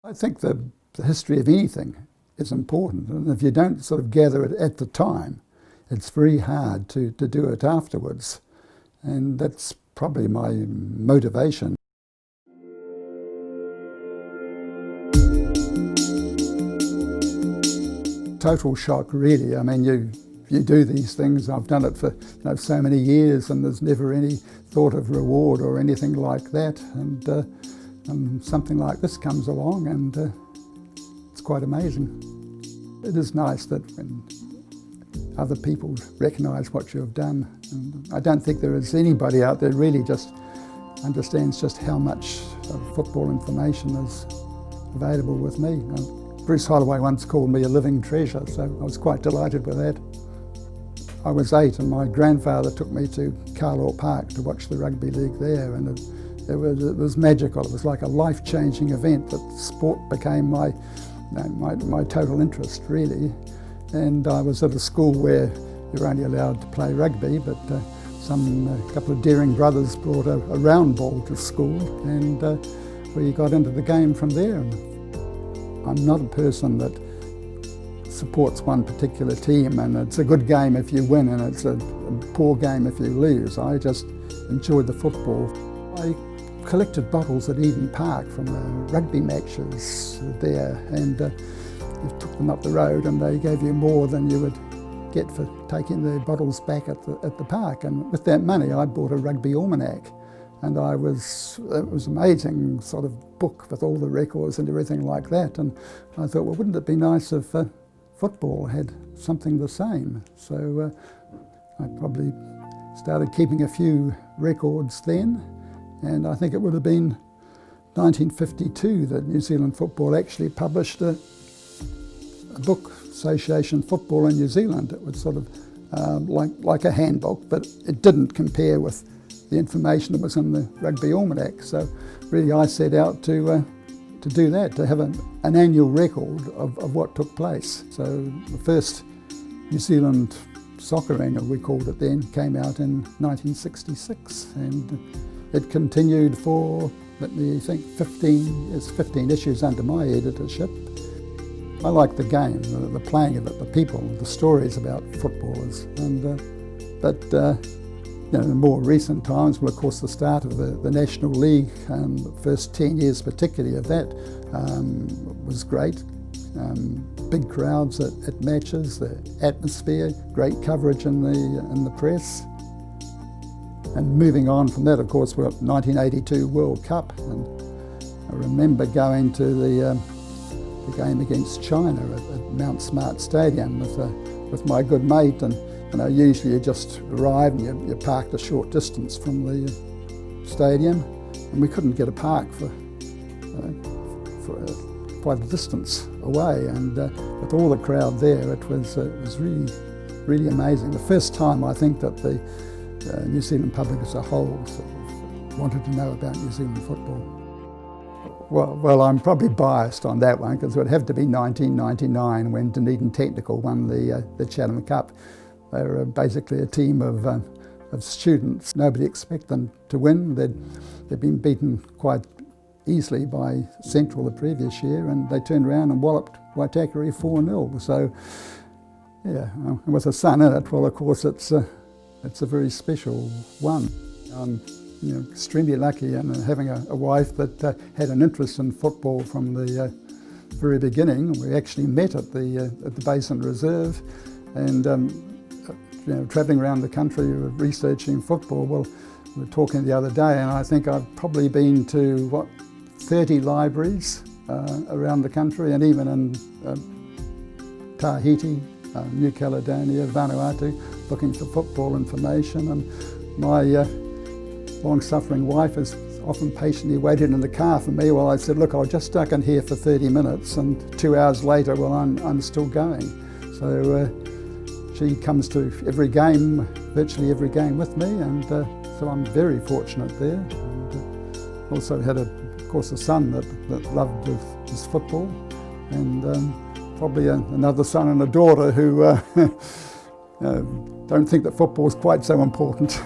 I think the history of anything is important, and if you don't sort of gather it at the time, it's very hard to do it afterwards, and that's probably my motivation. Total shock, really. I mean, you do these things. I've done it for so many years, and there's never any thought of reward or anything like that. And something like this comes along, and it's quite amazing. It is nice that when other people recognise what you've done. And I don't think there is anybody out there really just understands just how much football information is available with me. Bruce Holloway once called me a living treasure, so I was quite delighted with that. I was 8 and my grandfather took me to Carlaw Park to watch the rugby league there, and it was magical. It was like a life-changing event. That sport became my total interest, really. And I was at a school where you were only allowed to play rugby, but a couple of daring brothers brought a round ball to school, and we got into the game from there. I'm not a person that supports one particular team, and it's a good game if you win and it's a poor game if you lose. I just enjoyed the football. I collected bottles at Eden Park from the rugby matches there, and you took them up the road and they gave you more than you would get for taking the bottles back at the park. And with that money I bought a rugby almanac, and it was an amazing sort of book with all the records and everything like that. And I thought, well, wouldn't it be nice if football had something the same? So I probably started keeping a few records then, and I think it would have been 1952 that New Zealand Football actually published a book, Association Football in New Zealand. It was sort of like a handbook, but it didn't compare with the information that was in the Rugby Almanac. So really I set out to do that, to have an annual record of what took place. So the first New Zealand soccer annual, we called it then, came out in 1966, and it continued for, let me think, 15 issues under my editorship. I like the game, the playing of it, the people, the stories about footballers. In more recent times, well, of course, the start of the National League, the first 10 years particularly of that, was great. Big crowds at matches, the atmosphere, great coverage in the press. And moving on from that, of course, we're at 1982 World Cup, and I remember going to the game against China at Mount Smart Stadium with my good mate, and usually you just arrive and you parked a short distance from the stadium, and we couldn't get a park for quite a distance away, and with all the crowd there, it was really, really amazing. The first time I think that the New Zealand public as a whole sort of wanted to know about New Zealand football. Well, I'm probably biased on that one, because it would have to be 1999 when Dunedin Technical won the Chatham Cup. They were basically a team of students. Nobody expected them to win. They'd been beaten quite easily by Central the previous year, and they turned around and walloped Waitakere 4-0. So, yeah, with a son in it, well, of course, it's a very special one. I'm extremely lucky in having a wife that had an interest in football from the very beginning. We actually met at the Basin Reserve, and travelling around the country researching football. Well, we were talking the other day, and I think I've probably been to 30 libraries around the country, and even in Tahiti, New Caledonia, Vanuatu, looking for football information. And my long-suffering wife has often patiently waited in the car for me while I said, look, I'll just stuck in here for 30 minutes, and 2 hours later, well, I'm still going. So she comes to every game, virtually every game with me, and so I'm very fortunate there. And also had, of course, a son that loved his football, and probably another son and a daughter who don't think that football is quite so important.